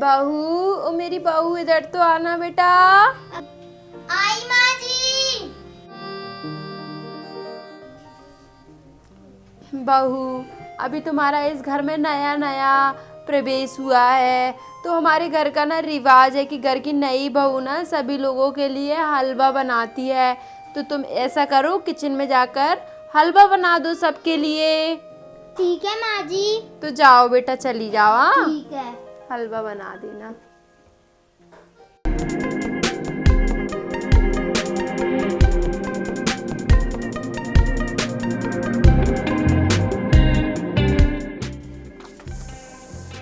बहू, ओ मेरी बहू, इधर तो आना बेटा। आई माँ जी। बहू, अभी तुम्हारा इस घर में नया नया प्रवेश हुआ है, तो हमारे घर का ना रिवाज है कि घर की नई बहू ना सभी लोगों के लिए हलवा बनाती है। तो तुम ऐसा करो, किचन में जाकर हलवा बना दो सबके लिए। ठीक है माँ जी। तो जाओ बेटा, चली जाओ। हाँ, ठीक है। हलवा बना देना।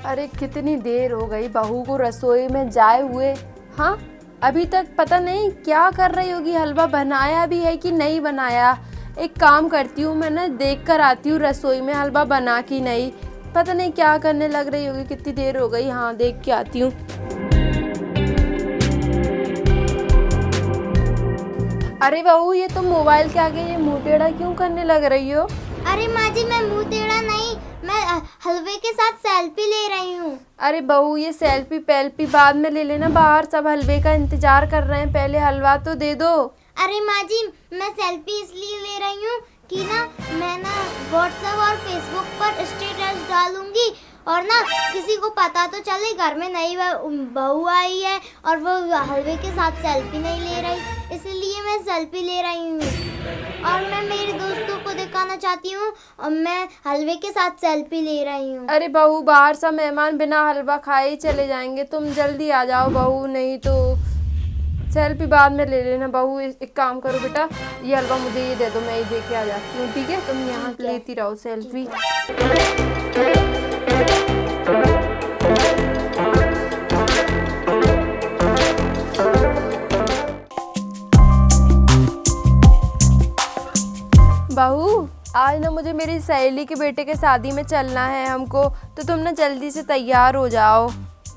अरे कितनी देर हो गई बहू को रसोई में जाए हुए। हाँ, अभी तक पता नहीं क्या कर रही होगी। हलवा बनाया भी है कि नहीं बनाया। एक काम करती हूँ, मैं ना देख कर आती हूँ रसोई में हलवा बना कि नहीं। पता नहीं क्या करने लग रही होगी। कितनी देर हो गई। हाँ, देख के आती हूँ। अरे बहू, ये तुम मोबाइल के आगे ये मुंह टेढ़ा क्यों करने लग रही हो? अरे माँ जी, मैं मुंह टेढ़ा नहीं, मैं हलवे के साथ सेल्फी ले रही हूँ। अरे बहू, ये सेल्फी पेल्फी बाद में ले लेना। बाहर सब हलवे का इंतजार कर रहे हैं, पहले हलवा तो दे दो। अरे माँ जी, मैं सेल्फी इसलिए ले रही हूँ कि ना मैं ना व्हाट्सएप और फेसबुक पर स्टेटस डालूंगी और ना किसी को पता तो चले घर में नई बहू आई है और वो हलवे के साथ सेल्फी नहीं ले रही, इसलिए मैं सेल्फी ले रही हूँ। और मैं मेरे दोस्तों को दिखाना चाहती हूँ और मैं हलवे के साथ सेल्फी ले रही हूँ। अरे बहू, बाहर सब मेहमान बिना हलवा खाए ही चले जाएंगे। तुम जल्दी आ जाओ बहू, नहीं तो सेल्फी बाद में ले लेना। बहू, एक काम करो बेटा, ये हलवा मुझे ये दे दो, मैं ये दे के आ जाती हूँ। ठीक है, तुम यहाँ लेती रहो सेल्फी। बहू, आज ना मुझे मेरी सहेली के बेटे के शादी में चलना है हमको, तो तुम ना जल्दी से तैयार हो जाओ।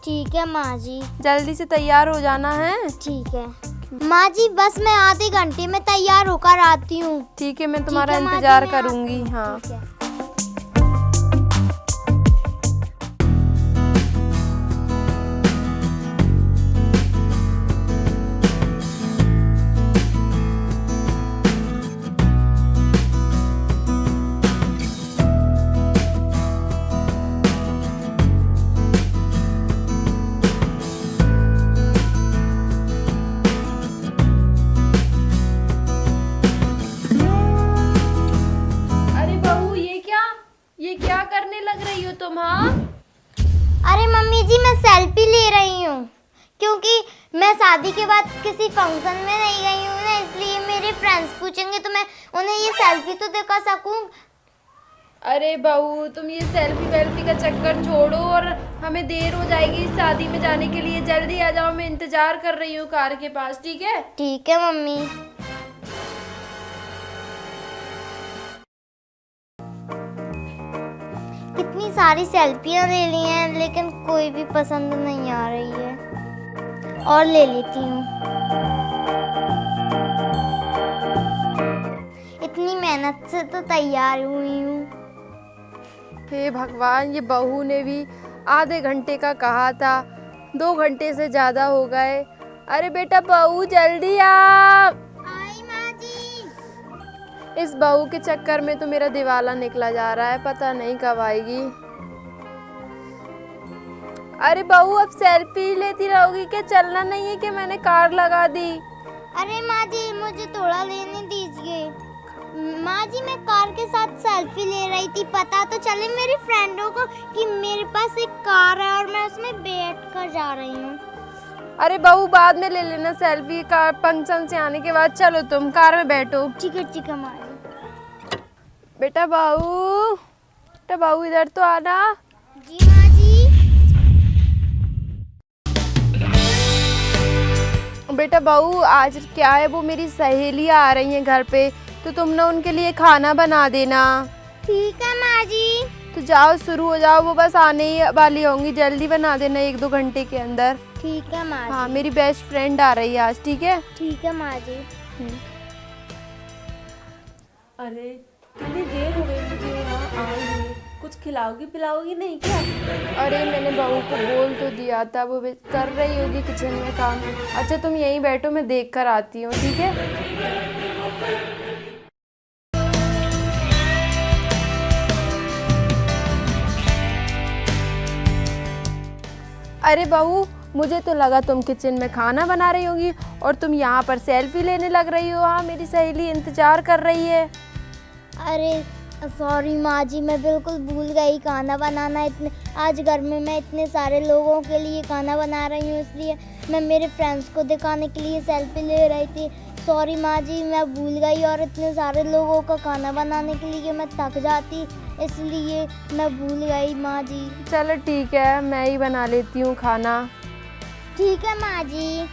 ठीक है माँ जी। जल्दी से तैयार हो जाना है। ठीक है माँ जी, बस मैं आधे घंटे में तैयार होकर आती हूँ। ठीक है, मैं तुम्हारा ठीक है, माँ जी, इंतजार मैं करूंगी। हाँ, ठीक है। ये क्या करने लग रही हो तुम? हाँ, अरे मम्मी जी, मैं सेल्फी ले रही हूँ क्योंकि मैं शादी के बाद किसी फंक्शन में नहीं गई हूँ ना, इसलिए मेरे फ्रेंड्स पूछेंगे तो मैं उन्हें ये सेल्फी तो दिखा सकूँ। अरे बहू, तुम ये सेल्फी वेल्फी का चक्कर छोड़ो और हमें देर हो जाएगी शादी में जाने के लिए। जल्दी आ जाओ, मैं इंतजार कर रही हूँ कार के पास। ठीक है? ठीक है मम्मी। कितनी सारी सेल्फियां ले ली हैं लेकिन कोई भी पसंद नहीं आ रही है, और ले लेती हूँ। इतनी मेहनत से तो तैयार हुई हूँ। हे भगवान, ये बहू ने भी आधे घंटे का कहा था, 2 घंटे से ज़्यादा हो गए। अरे बेटा बहू, जल्दी आ। आई माँ जी। इस बहू के चक्कर में तो मेरा दिवाला निकला जा रहा है, पता नहीं कब आएगी। अरे बहू, अब सेल्फी लेती रहोगी क्या? चलना नहीं है कि मैंने कार लगा दी? अरे माँ जी, मुझे थोड़ा लेने दीजिए। माँ जी, मैं कार के साथ सेल्फी ले रही थी, पता तो चले मेरी फ्रेंडों को कि मेरे पास एक कार है और मैं उसमें बैठ कर जा रही हूँ। अरे बहू, बाद में ले लेना सेल्फी, कार फंक्शन से आने के बाद। चलो तुम कार में बैठो। ठीक है माँ जी। बेटा बहू, इधर तो आना। जी माँ जी। बेटा बहू, आज क्या है, वो मेरी सहेलियाँ आ रही हैं घर पे, तो तुम ना उनके लिए खाना बना देना। ठीक है माँ जी। तो जाओ, शुरू हो जाओ, वो बस आने ही वाली होंगी। जल्दी बना देना 1-2 घंटे के अंदर। ठीक है माँ जी। हाँ, मेरी बेस्ट फ्रेंड आ रही है आज। ठीक है? ठीक है माँ जी। अरे कितनी देर हो गई मुझे यहाँ आए हुए। कुछ खिलाओगी पिलाओगी नहीं क्या? अरे मैंने बहू को बोल तो दिया था, वो कर रही होगी किचन में काम। अच्छा तुम यहीं बैठो, मैं देख कर आती हूँ, ठीक है? अरे बहू, मुझे तो लगा तुम किचन में खाना बना रही होगी और तुम यहाँ पर सेल्फी लेने लग रही हो। हाँ, मेरी सहेली इंतजार कर रही है। अरे सॉरी माँ जी, मैं बिल्कुल भूल गई खाना बनाना। इतने आज घर में मैं इतने सारे लोगों के लिए खाना बना रही हूँ, इसलिए मैं मेरे फ्रेंड्स को दिखाने के लिए सेल्फी ले रही थी। सॉरी माँ जी, मैं भूल गई, और इतने सारे लोगों का खाना बनाने के लिए मैं थक जाती, इसलिए मैं भूल गई माँ जी। चलो ठीक है, मैं ही बना लेती हूँ खाना। ठीक है माँ जी।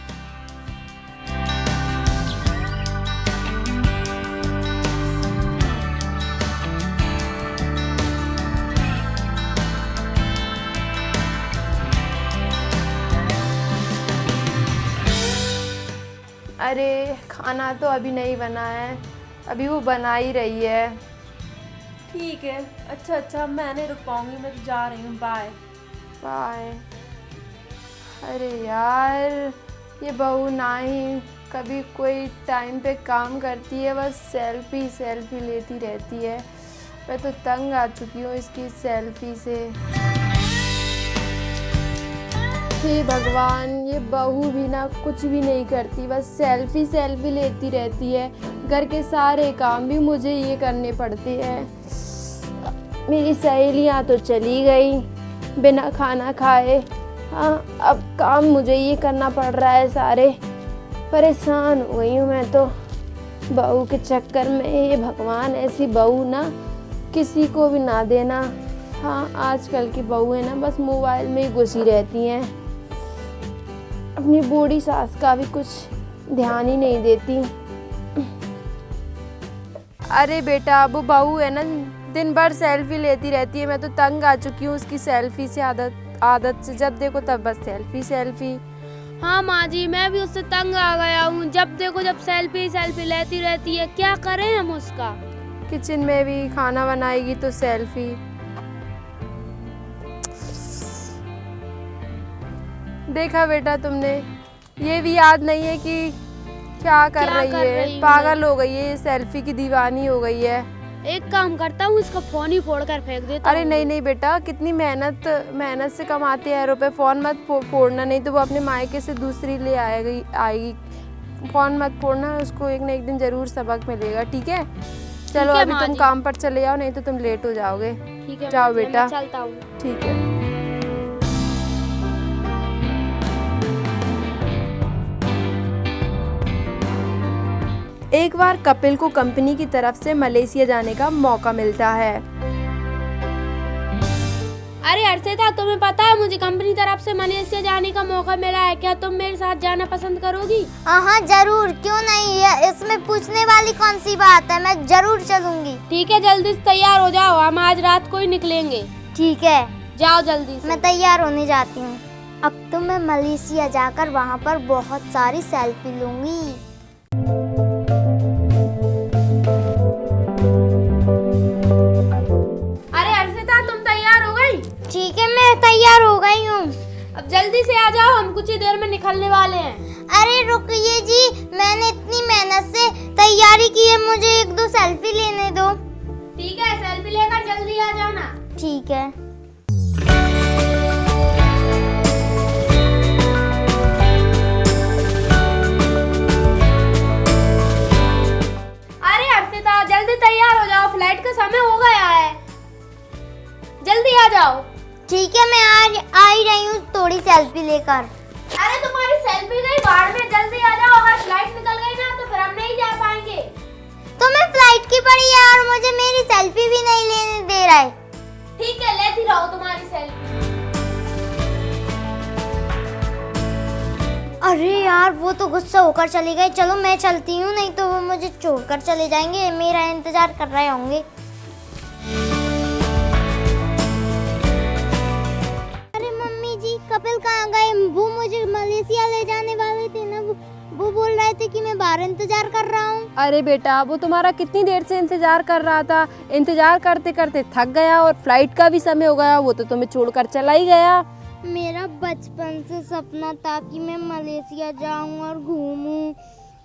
अरे खाना तो अभी नहीं बना है, अभी वो बना ही रही है। ठीक है, अच्छा मैं नहीं रुक पाऊंगी, मैं तो जा रही हूँ, बाय बाय। अरे यार, ये बहू ना ही कभी कोई टाइम पे काम करती है, बस सेल्फी सेल्फी लेती रहती है। मैं तो तंग आ चुकी हूँ इसकी सेल्फी से। हे भगवान, ये बहू भी ना कुछ भी नहीं करती, बस सेल्फी सेल्फी लेती रहती है। घर के सारे काम भी मुझे ये करने पड़ते हैं। मेरी सहेलियाँ तो चली गई बिना खाना खाए। हाँ, अब काम मुझे ये करना पड़ रहा है सारे। परेशान हो गई हूँ मैं तो बहू के चक्कर में। ये भगवान, ऐसी बहू ना किसी को भी ना देना। हाँ, आजकल की बहू है ना, बस मोबाइल में ही घुसी रहती हैं, अपनी बूढ़ी सास का भी कुछ ध्यान ही नहीं देती। अरे बेटा, वो बहू है ना, दिन भर सेल्फी लेती रहती है। मैं तो तंग आ चुकी हूँ उसकी सेल्फी से, आदत से। जब देखो तब बस सेल्फी सेल्फी। हाँ माँ जी, मैं भी उससे तंग आ गया हूँ। जब देखो जब सेल्फी सेल्फी लेती रहती है, क्या करें हम उसका। किचन में भी खाना बनाएगी तो सेल्फी। देखा बेटा तुमने, ये भी याद नहीं है कि क्या कर रही है। पागल हो गई है, ये सेल्फी की दीवानी हो गई है। एक काम करता हूँ, इसका फोन ही फोड़ कर फेंक देता हूँ। अरे नहीं बेटा, कितनी मेहनत से कमाते हैं रुपए। फोन मत फोड़ना, नहीं तो वो अपने मायके से दूसरी ले आएगी। फोन मत फोड़ना, उसको एक न एक दिन जरूर सबक मिलेगा, ठीक है? चलो अभी तुम काम पर चले जाओ, नहीं तो तुम लेट हो जाओगे। ठीक है, जाओ बेटा, चलता हूँ। ठीक है। एक बार कपिल को कंपनी की तरफ से मलेशिया जाने का मौका मिलता है। अरे अर्षिता, तुम्हें पता है मुझे कंपनी तरफ से मलेशिया जाने का मौका मिला है। क्या तुम मेरे साथ जाना पसंद करोगी? हाँ जरूर, क्यों नहीं है, इसमें पूछने वाली कौन सी बात है, मैं जरूर चलूंगी। ठीक है, जल्दी से तैयार हो जाओ, हम आज रात को ही निकलेंगे। ठीक है, जाओ जल्दी से। मैं तैयार होने जाती हूँ। अब तो मैं मलेशिया जाकर वहाँ पर बहुत सारी सेल्फी लूंगी। अरे अर्षिता, तुम तैयार हो गई? ठीक है, मैं तैयार हो गई हूँ। अब जल्दी से आ जाओ, हम कुछ ही देर में निकलने वाले हैं। अरे रुकिए जी, मैंने इतनी मेहनत से तैयारी की है, मुझे एक दो सेल्फी लेने दो। ठीक है, सेल्फी लेकर जल्दी आ जाना। ठीक है। अरे अर्षिता, जल्दी तैयार हो जाओ, फ्लाइट का समय हो गया है, जल्दी आ जाओ। ठीक है, मैं आ ही रही हूँ थोड़ी सेल्फी लेकर। अरे तुम्हारी सेल्फी गई बाढ़ में, जल्दी आ जाओ। अगर फ्लाइट निकल गई ना तो फिर हम नहीं जा पाएंगे। तुम्हें फ्लाइट की पड़ी है और मुझे मेरी सेल्फी भी नहीं लेने दे रहा है। ठीक है, लेती रहो तुम्हारी सेल्फी। अरे यार, वो तो गुस्सा होकर चली गई। चलो मैं चलती हूँ, नहीं तो वो मुझे छोड़कर चले जाएंगे, मेरा इंतजार कर रहे होंगे। अरे मम्मी जी, कपिल कहाँ गए? वो मुझे मलेशिया ले जाने वाले थे ना, वो बोल रहे थे कि मैं बाहर इंतजार कर रहा हूँ। अरे बेटा, वो तुम्हारा कितनी देर से इंतजार कर रहा था, इंतजार करते करते थक गया और फ्लाइट का भी समय हो गया, वो तो तुम्हें छोड़कर चला ही गया। मेरा बचपन से सपना था कि मैं मलेशिया जाऊँ और घूमूं।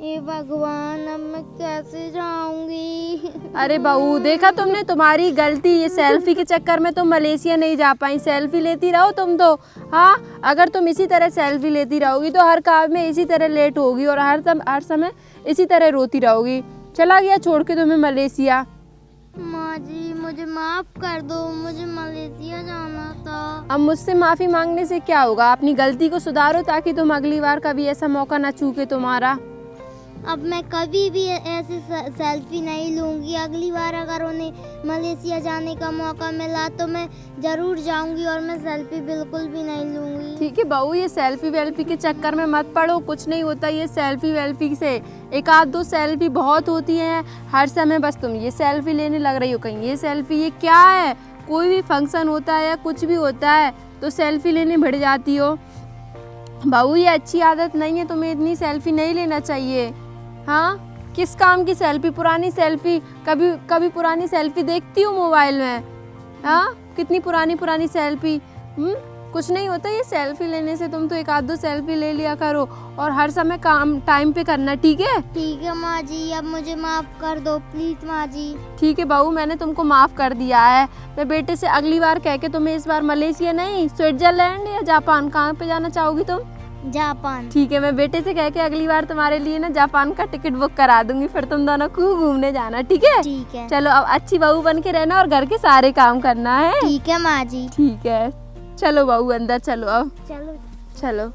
हे भगवान, अब मैं कैसे जाऊंगी? अरे बहू, देखा तुमने, तुम्हारी गलती, ये सेल्फी के चक्कर में तुम मलेशिया नहीं जा पाई। सेल्फी लेती रहो तुम तो। हाँ, अगर तुम इसी तरह सेल्फी लेती रहोगी तो हर काम में इसी तरह लेट होगी और हर समय इसी तरह रोती रहोगी। चला गया छोड़ के तुम्हें मलेशिया। माँ जी, मुझे माफ कर दो, मुझे मलेशिया जाना था। अब मुझसे माफ़ी मांगने से क्या होगा? अपनी गलती को सुधारो ताकि तुम अगली बार कभी ऐसा मौका ना चूके तुम्हारा। अब मैं कभी भी ऐसी सेल्फी नहीं लूँगी। अगली बार अगर उन्हें मलेशिया जाने का मौका मिला तो मैं ज़रूर जाऊँगी और मैं सेल्फी बिल्कुल भी नहीं लूँगी। ठीक है बहू, ये सेल्फी वेल्फी के चक्कर में मत पड़ो, कुछ नहीं होता ये सेल्फी वेल्फी से। एक आध दो सेल्फी बहुत होती हैं, हर समय बस तुम ये सेल्फी लेने लग रही हो, कहीं ये सेल्फी, ये क्या है? कोई भी फंक्शन होता है या कुछ भी होता है तो सेल्फी लेने भिड़ जाती हो। बहू, ये अच्छी आदत नहीं है, तुम्हें इतनी सेल्फी नहीं लेना चाहिए। हाँ, किस काम की सेल्फी? पुरानी सेल्फी, कभी पुरानी सेल्फी देखती हो मोबाइल में? हाँ, कितनी पुरानी सेल्फी। कुछ नहीं होता ये सेल्फी लेने से। तुम तो एक आध दो सेल्फी ले लिया करो और हर समय काम टाइम पे करना, ठीक है? ठीक है माँ जी, अब मुझे माफ कर दो प्लीज माँ जी। ठीक है बहू, मैंने तुमको माफ़ कर दिया है। मैं बेटे से अगली बार कह के तुम्हें इस बार मलेशिया नहीं, स्विट्जरलैंड या जापान, कहाँ पे जाना चाहोगी तुम? जापान। ठीक है, मैं बेटे से कह के अगली बार तुम्हारे लिए ना जापान का टिकट बुक करा दूंगी, फिर तुम दोनों खूब घूमने जाना, ठीक है? ठीक है। चलो, अब अच्छी बहू बन के रहना और घर के सारे काम करना है। ठीक है माँ जी। ठीक है, चलो बहू अंदर चलो अब। चलो। चलो।